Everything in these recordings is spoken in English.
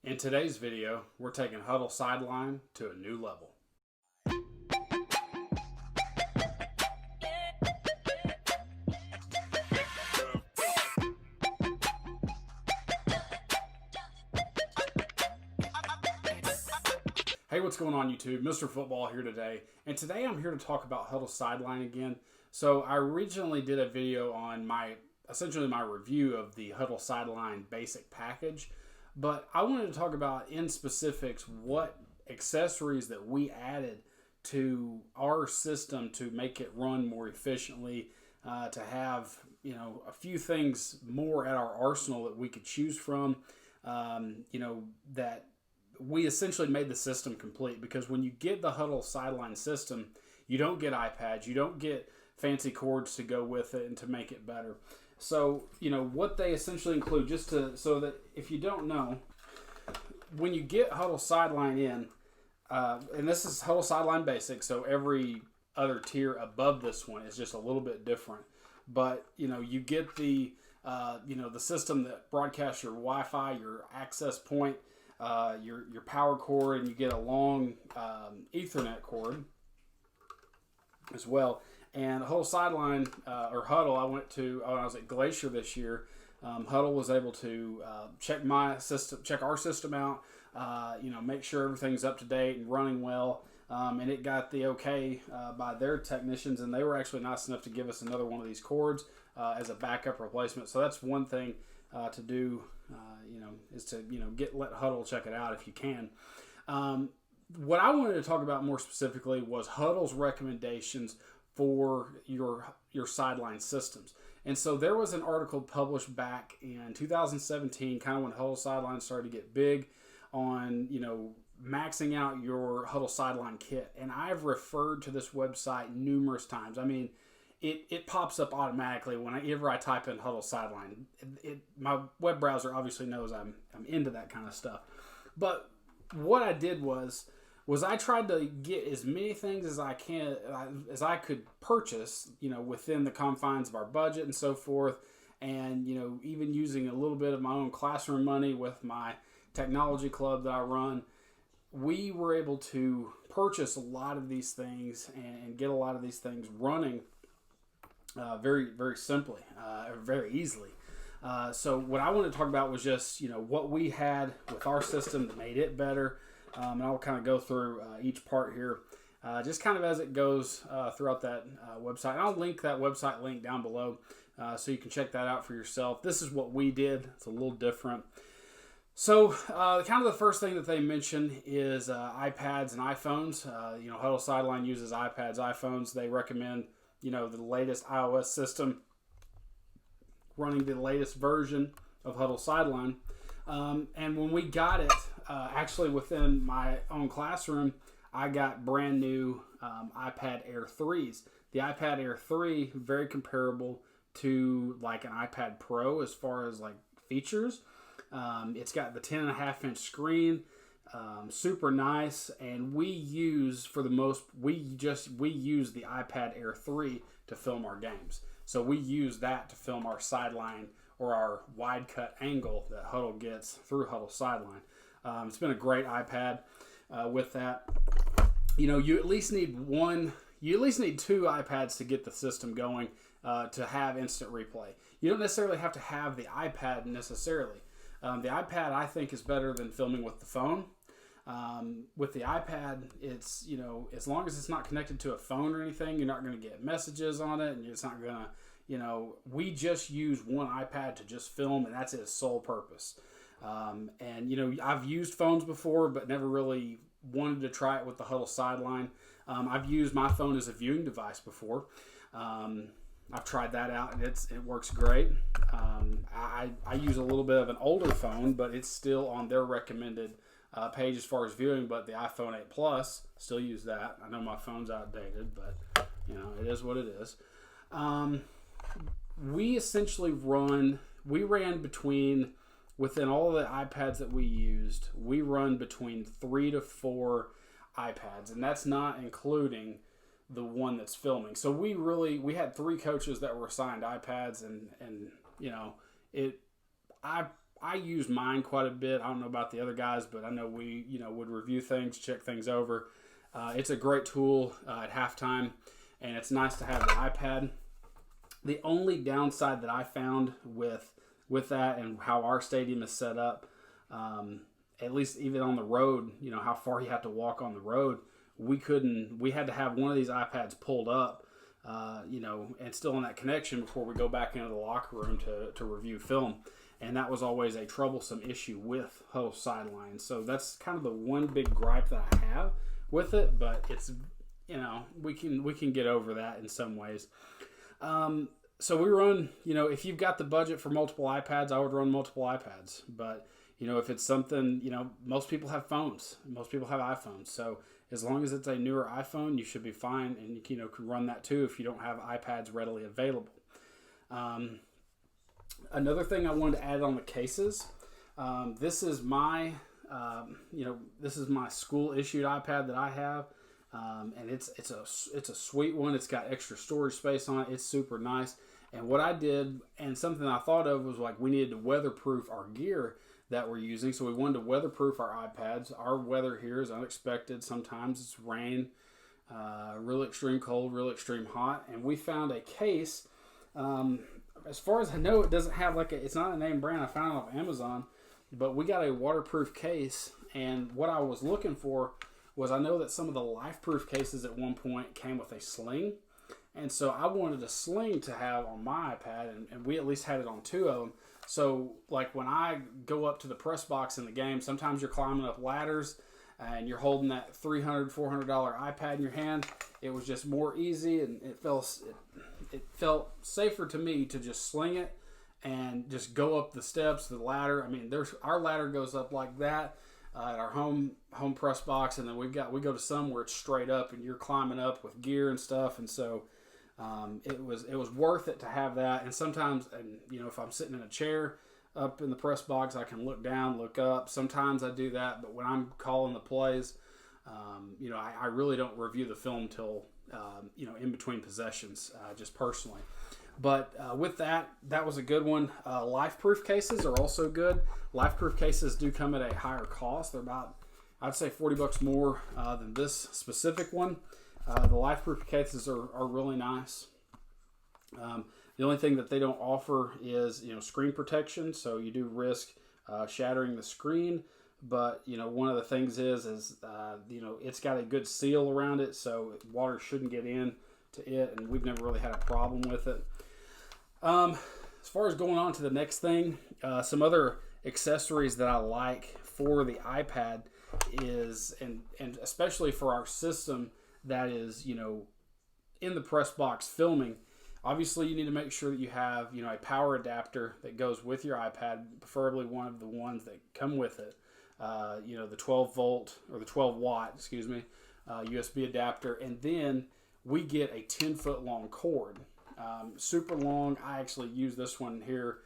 In today's video, we're taking Hudl Sideline to a new level. Hey, what's going on YouTube? Mr. Football here today, and today I'm here to talk about Hudl Sideline again. So I originally did a video on essentially my review of the Hudl Sideline basic package, but I wanted to talk about in specifics what accessories that we added to our system to make it run more efficiently, to have a few things more at our arsenal that we could choose from, that we essentially made the system complete. Because when you get the Hudl Sideline system, you don't get iPads, you don't get fancy cords to go with it and to make it better. So, what they essentially include, so that if you don't know, when you get Hudl Sideline in, and this is Hudl Sideline Basic, so every other tier above this one is just a little bit different. But, you get the system that broadcasts your Wi-Fi, your access point, your power cord, and you get a long Ethernet cord as well. And Hudl Sideline, or Hudl, when I was at Glacier this year, Hudl was able to check our system out, make sure everything's up to date and running well, and it got the okay by their technicians, and they were actually nice enough to give us another one of these cords as a backup replacement. So that's one thing to do, is to let Hudl check it out if you can. What I wanted to talk about more specifically was Hudl's recommendations for your sideline systems. And so there was an article published back in 2017, kind of when Hudl Sideline started to get big, on maxing out your Hudl Sideline kit. And I've referred to this website numerous times. I mean, it pops up automatically whenever I type in Hudl Sideline. My web browser obviously knows I'm into that kind of stuff. But what I did was I tried to get as many things as I could purchase, within the confines of our budget and so forth. And, even using a little bit of my own classroom money with my technology club that I run, we were able to purchase a lot of these things and get a lot of these things running very, very simply, very easily. So what I wanted to talk about was just, what we had with our system that made it better. And I'll kind of go through each part here, just kind of as it goes throughout that website. And I'll link that website link down below so you can check that out for yourself. This is what we did. It's a little different. So kind of the first thing that they mention is iPads and iPhones. Hudl Sideline uses iPads, iPhones. They recommend, the latest iOS system running the latest version of Hudl Sideline. And when we got it, actually within my own classroom, I got brand new iPad Air 3s. The iPad Air 3, very comparable to like an iPad Pro as far as like features. It's got the 10.5-inch screen, super nice, and we use the iPad Air 3 to film our games. So we use that to film our sideline or our wide cut angle that Hudl gets through Hudl Sideline. It's been a great iPad with that. You at least need two iPads to get the system going to have instant replay. You don't necessarily have to have the iPad necessarily. The iPad, I think, is better than filming with the phone. With the iPad, it's, as long as it's not connected to a phone or anything, you're not going to get messages on it, and it's not going to, we just use one iPad to just film, and that's its sole purpose. And, I've used phones before, but never really wanted to try it with the Hudl Sideline. I've used my phone as a viewing device before. I've tried that out, and it works great. I use a little bit of an older phone, but it's still on their recommended page as far as viewing, but the iPhone 8 Plus, still use that. I know my phone's outdated, but, it is what it is. We essentially ran between, within all of the iPads that we used, we run between 3 to 4 iPads, and that's not including the one that's filming. So we had 3 coaches that were assigned iPads, and I I use mine quite a bit. I don't know about the other guys, but I know we, would review things, check things over. It's a great tool at halftime, and it's nice to have the iPad. The only downside that I found with that and how our stadium is set up, at least even on the road, how far you have to walk on the road, we had to have one of these iPads pulled up, and still in that connection before we go back into the locker room to review film. And that was always a troublesome issue with Hudl Sideline. So that's kind of the one big gripe that I have with it, but it's, we can get over that in some ways. So we run, if you've got the budget for multiple iPads, I would run multiple iPads. But, if it's something, most people have phones. Most people have iPhones. So as long as it's a newer iPhone, you should be fine. And, you can run that too if you don't have iPads readily available. Another thing I wanted to add on the cases. This is my, this is my school issued iPad that I have. And it's a sweet one. It's got extra storage space on it. It's super nice. And what I did, and something I thought of, was like we needed to weatherproof our gear that we're using. So we wanted to weatherproof our iPads. Our weather here is unexpected. Sometimes it's rain, real extreme cold, real extreme hot. And we found a case. As far as I know, it doesn't have it's not a name brand. I found it off Amazon, but we got a waterproof case. And what I was looking for was, I know that some of the Lifeproof cases at one point came with a sling. And so I wanted a sling to have on my iPad, and we at least had it on two of them. So like when I go up to the press box in the game, sometimes you're climbing up ladders and you're holding that $300, $400 iPad in your hand. It was just more easy, and it felt safer to me to just sling it and just go up the steps, the ladder. I mean, our ladder goes up like that at our home press box, and then we go to some where it's straight up and you're climbing up with gear and stuff. And so it was worth it to have that. And sometimes, if I'm sitting in a chair up in the press box, I can look down, look up. Sometimes I do that, but when I'm calling the plays, I really don't review the film till in between possessions, just personally. But with that was a good one. Lifeproof cases are also good. Lifeproof cases do come at a higher cost. They're about, I'd say, $40 more than this specific one. The Lifeproof cases are really nice. The only thing that they don't offer is screen protection, so you do risk shattering the screen. But one of the things is it's got a good seal around it, so water shouldn't get in to it, and we've never really had a problem with it. As far as going on to the next thing, some other accessories that I like for the iPad is, and especially for our system that is in the press box filming. Obviously, you need to make sure that you have a power adapter that goes with your iPad, preferably one of the ones that come with it. The 12 volt or the 12 watt, USB adapter, and then we get a 10-foot long cord, super long. I actually use this one here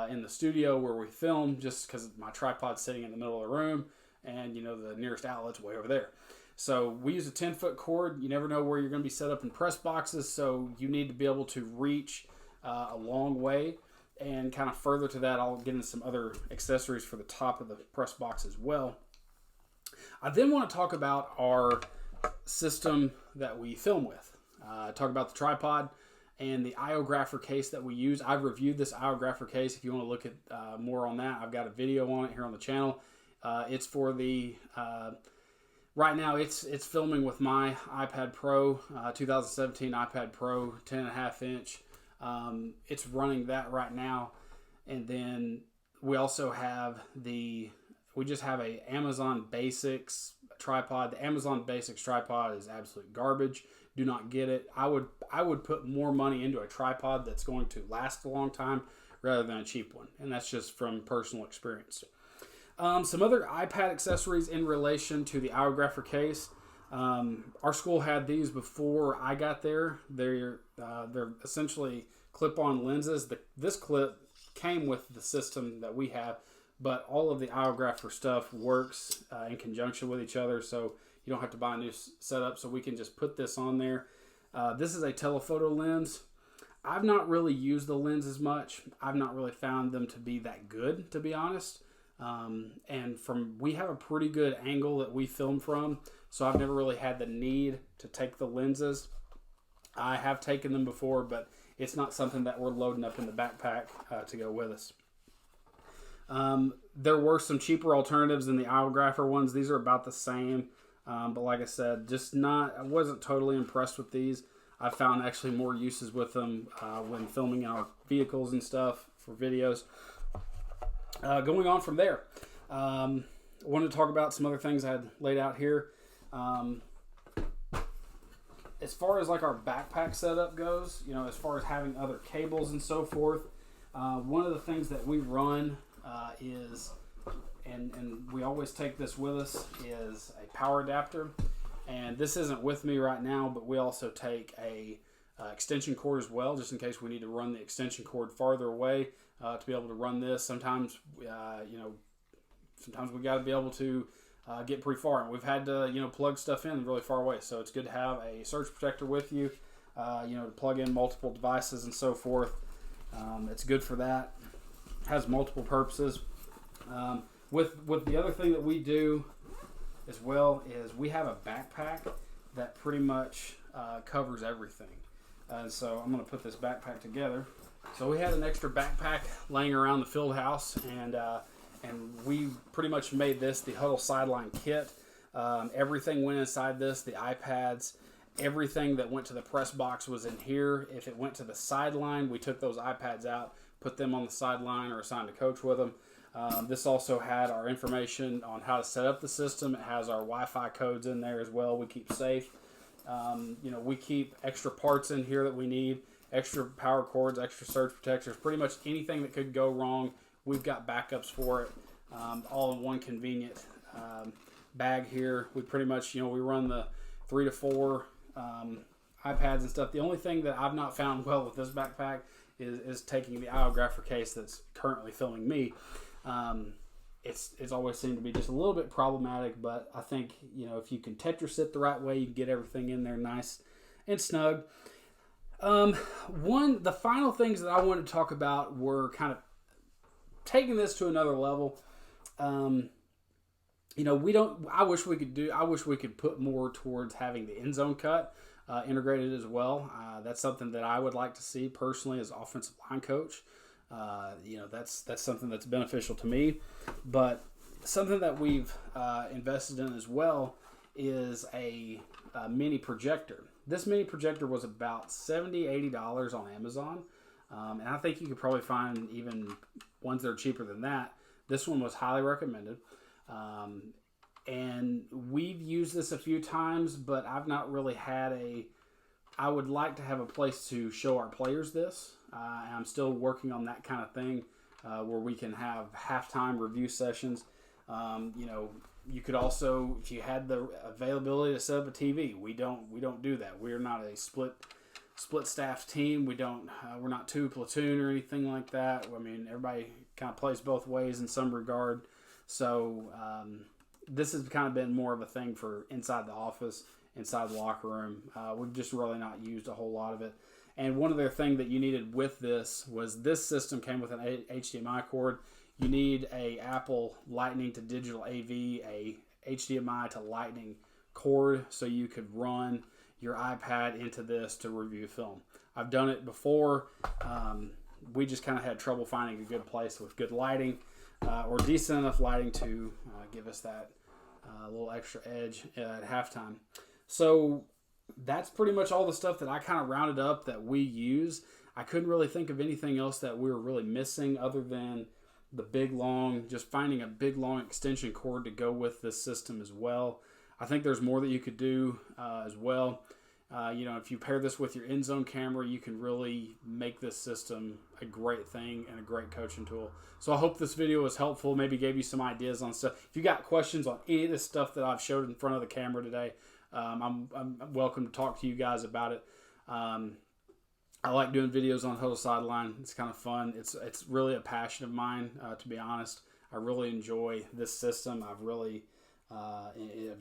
in the studio where we film, just because my tripod's sitting in the middle of the room, and the nearest outlet's way over there. So we use a 10-foot cord. You never know where you're going to be set up in press boxes, so you need to be able to reach a long way. And kind of further to that, I'll get into some other accessories for the top of the press box as well. I then want to talk about our system that we film with. Talk about the tripod and the iographer case that we use. I've reviewed this iographer case. If you want to look at more on that, I've got a video on it here on the channel. It's for the... right now, it's filming with my iPad Pro, 2017 iPad Pro, 10.5 inch. It's running that right now. And then we also have we just have a Amazon Basics tripod. The Amazon Basics tripod is absolute garbage. Do not get it. I would put more money into a tripod that's going to last a long time rather than a cheap one. And that's just from personal experience. Some other iPad accessories in relation to the iographer case. Our school had these before I got there. They're essentially clip-on lenses. This clip came with the system that we have, but all of the iographer stuff works in conjunction with each other, so you don't have to buy a new setup. So we can just put this on there. This is a telephoto lens. I've not really used the lenses much. I've not really found them to be that good, to be honest. And we have a pretty good angle that we film from, so I've never really had the need to take the lenses. I have taken them before, but it's not something that we're loading up in the backpack to go with us. There were some cheaper alternatives than the Iowagrapher ones. These are about the same, but like I said, I wasn't totally impressed with these. I found actually more uses with them when filming our vehicles and stuff for videos. Going on from there, I wanted to talk about some other things I had laid out here. As far as like our backpack setup goes, as far as having other cables and so forth, one of the things that we run is, and we always take this with us, is a power adapter. And this isn't with me right now, but we also take a extension cord as well, just in case we need to run the extension cord farther away to be able to run this. Sometimes, sometimes we got to be able to get pretty far, and we've had to, plug stuff in really far away. So it's good to have a surge protector with you, to plug in multiple devices and so forth. It's good for that. Has multiple purposes. With the other thing that we do as well is we have a backpack that pretty much covers everything. And so I'm going to put this backpack together. So we had an extra backpack laying around the field house, and we pretty much made this the Hudl Sideline kit. Everything went inside this, the iPads, everything that went to the press box was in here. If it went to the sideline, we took those iPads out, put them on the sideline, or assigned a coach with them. This also had our information on how to set up the system. It has our Wi-Fi codes in there as well. We keep safe. We keep extra parts in here that we need, extra power cords, extra surge protectors, pretty much anything that could go wrong. We've got backups for it, all in one convenient bag here. We pretty much, we run the 3 to 4 iPads and stuff. The only thing that I've not found well with this backpack is taking the Iowagrapher case that's currently filming me. It's always seemed to be just a little bit problematic, but I think, if you can Tetris it the right way, you can get everything in there nice and snug. The final things that I wanted to talk about were kind of taking this to another level. I wish we could put more towards having the end zone cut integrated as well. That's something that I would like to see personally as offensive line coach. That's something that's beneficial to me. But something that we've invested in as well is a mini projector. This mini projector was about $70-$80 on Amazon. And I think you could probably find even ones that are cheaper than that. This one was highly recommended. And we've used this a few times, but I've not really had I would like to have a place to show our players this. And I'm still working on that kind of thing where we can have halftime review sessions. You could also, if you had the availability to set up a TV, we don't do that. We're not a split staff team. We're not two platoon or anything like that. I mean, everybody kind of plays both ways in some regard. So this has kind of been more of a thing for inside the office, inside the locker room. We've just really not used a whole lot of it. And one other thing that you needed with this was this system came with an HDMI cord. You need a Apple Lightning to digital AV, a HDMI to Lightning cord, so you could run your iPad into this to review film. I've done it before. We just kind of had trouble finding a good place with good lighting or decent enough lighting to give us that little extra edge at halftime. So that's pretty much all the stuff that I kind of rounded up that we use. I couldn't really think of anything else that we were really missing other than just finding a big long extension cord to go with this system as well. I think there's more that you could do as well. If you pair this with your end zone camera, you can really make this system a great thing and a great coaching tool. So I hope this video was helpful, maybe gave you some ideas on stuff. If you got questions on any of this stuff that I've showed in front of the camera today, I'm welcome to talk to you guys about it. I like doing videos on Hudl Sideline. It's kind of fun. It's really a passion of mine, to be honest. I really enjoy this system. I've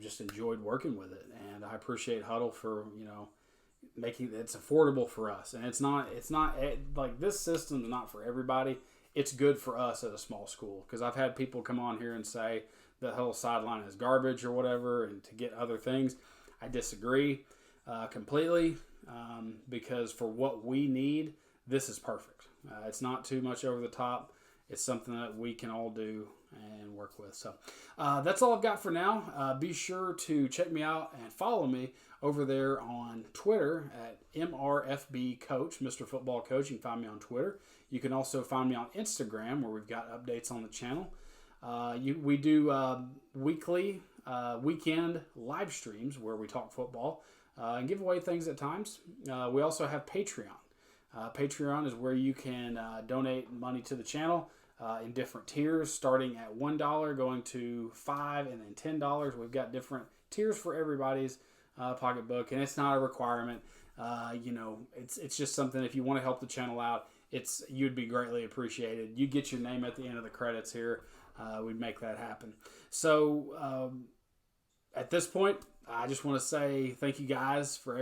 just enjoyed working with it, and I appreciate Hudl for making it's affordable for us. And it's not like this system's not for everybody. It's good for us at a small school, because I've had people come on here and say the Hudl Sideline is garbage or whatever, and to get other things. I disagree completely, because for what we need, this is perfect. It's not too much over the top. It's something that we can all do and work with. So that's all I've got for now. Be sure to check me out and follow me over there on Twitter at MRFB Mr. Football Coach. You can find me on Twitter. You can also find me on Instagram, where we've got updates on the channel. We do weekly, weekend live streams where we talk football and give away things at times. We also have Patreon. Patreon is where you can donate money to the channel in different tiers, starting at $1, going to $5, and then $10. We've got different tiers for everybody's pocketbook, and it's not a requirement. It's just something, if you want to help the channel out, you'd be greatly appreciated. You get your name at the end of the credits here. We'd make that happen. So at this point, I just want to say thank you guys for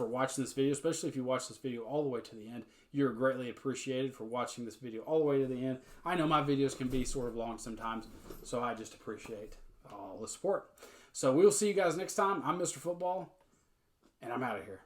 watching this video, especially if you watch this video all the way to the end. You're greatly appreciated for watching this video all the way to the end. I know my videos can be sort of long sometimes, so I just appreciate all the support. So we'll see you guys next time. I'm Mr. Football, and I'm out of here.